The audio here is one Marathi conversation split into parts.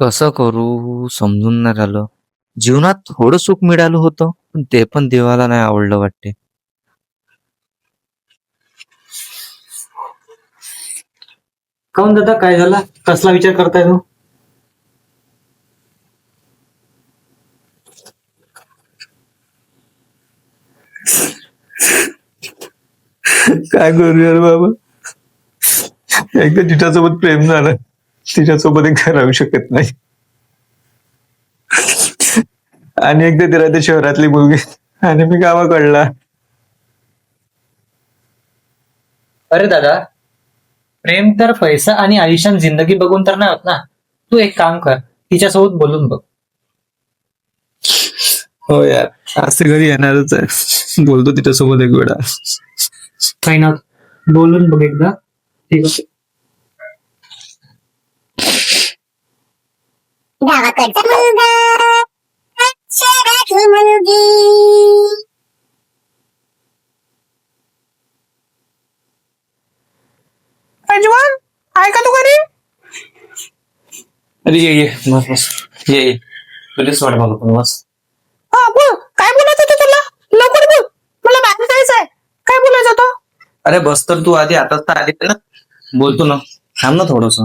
कसं करू समजून नाही राहिलं. जीवनात थोडं सुख मिळालं होतं, पण ते पण देवाला नाही आवडलं वाटते. काऊन दादा, काय झाला? कसला विचार करताय तू? काय करू यार बाबा. एकदा तिच्यासोबत प्रेम झालं, तिच्यासोबत एकदा राहू शकत नाही. आणि एकदा ती राहते शहरातली मुलगी आणि मी गावाकडला. अरे दादा, प्रेम तर पैसा आणि आयुष्यात जिंदगी बघून तर नाही होत ना. तू एक काम कर, तिच्यासोबत बोलून बघ. हो यार, आज ते घरी येणारच आहे. बोलतो तिच्यासोबत एक वेळा. काही ना, बोलून बघ एकदा. ठीक आहे. गावाकडचा मुलगा शहरातली मुलगी. अजवान, आहे का तू घरी? अरे ये बस बस ये तुझीच वाट बघतो बस. हा बोल, काय बोलायचं होतं तुला? लवकर बोल, मला बाहेर जायचं आहे. काय बोलायचं होतं? अरे बस तर तू आधी, आताच तर आली ना. बोलतो ना, थांब ना थोडस,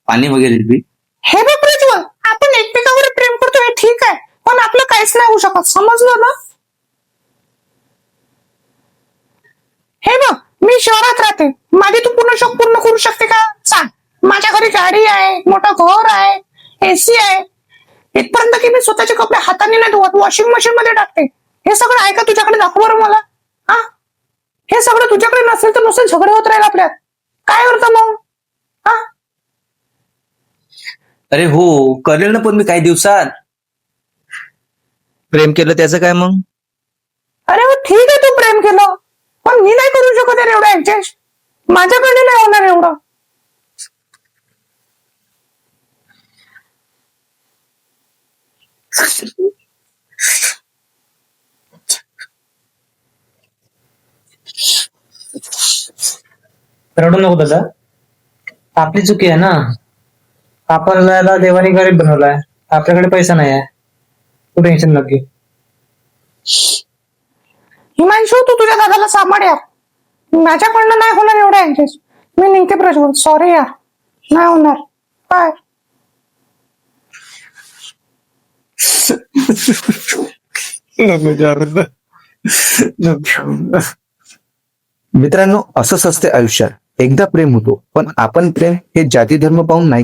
पाणी वगैरे पी. हे बघ प्रज्वल, आपण एकमेकावर प्रेम करतो हे ठीक आहे, पण आपलं काहीच नाही होऊ शकत, समजलं ना? हे बघ, मी शहरात राहते. माझे तू पूर्ण शौक पूर्ण करू शकते का? सांग. माझ्या घरी गाडी आहे, मोठं घर आहे, एसी आहे. इथपर्यंत की मी स्वतःचे कपडे हाताने नाही धुवत, वॉशिंग मशीन मध्ये टाकते. हे सगळं आहे का तुझ्याकडे? दाखव बरं मला. हा, हे सगळं तुझ्याकडे नसेल तर नुसते झगडे होत राहील आपल्यात. काय करतो मग? हा, अरे हो, करेल ना, पण मी काही दिवसात. प्रेम केलं त्याचं काय मग? अरे हो ठीक आहे, तू प्रेम केलं, पण मी नाही करू शकत यार एवढं ऍडजस्ट. माझ्याकडे नाही होणार एवढं. रडू नको दादा, आपली चुकी आहे ना. आपल्याला देवाने गरीब बनवलाय, आपल्याकडे पैसा नाही आहे. तू टेन्शन नक्की. हिमांशू, तू तुझ्या दादाला सांभाळ यार. माझ्याकडनं नाही होणार एवढं ऍडजस्ट. मी निघते प्रज्वल, सॉरी यार, नाही होणार. बाय. नको जारदा. नको. मित्रांनो, असंच असते आयुष्यात. एकदा प्रेम होतो, पण आपण प्रेम हे जाती धर्म पाहून नाही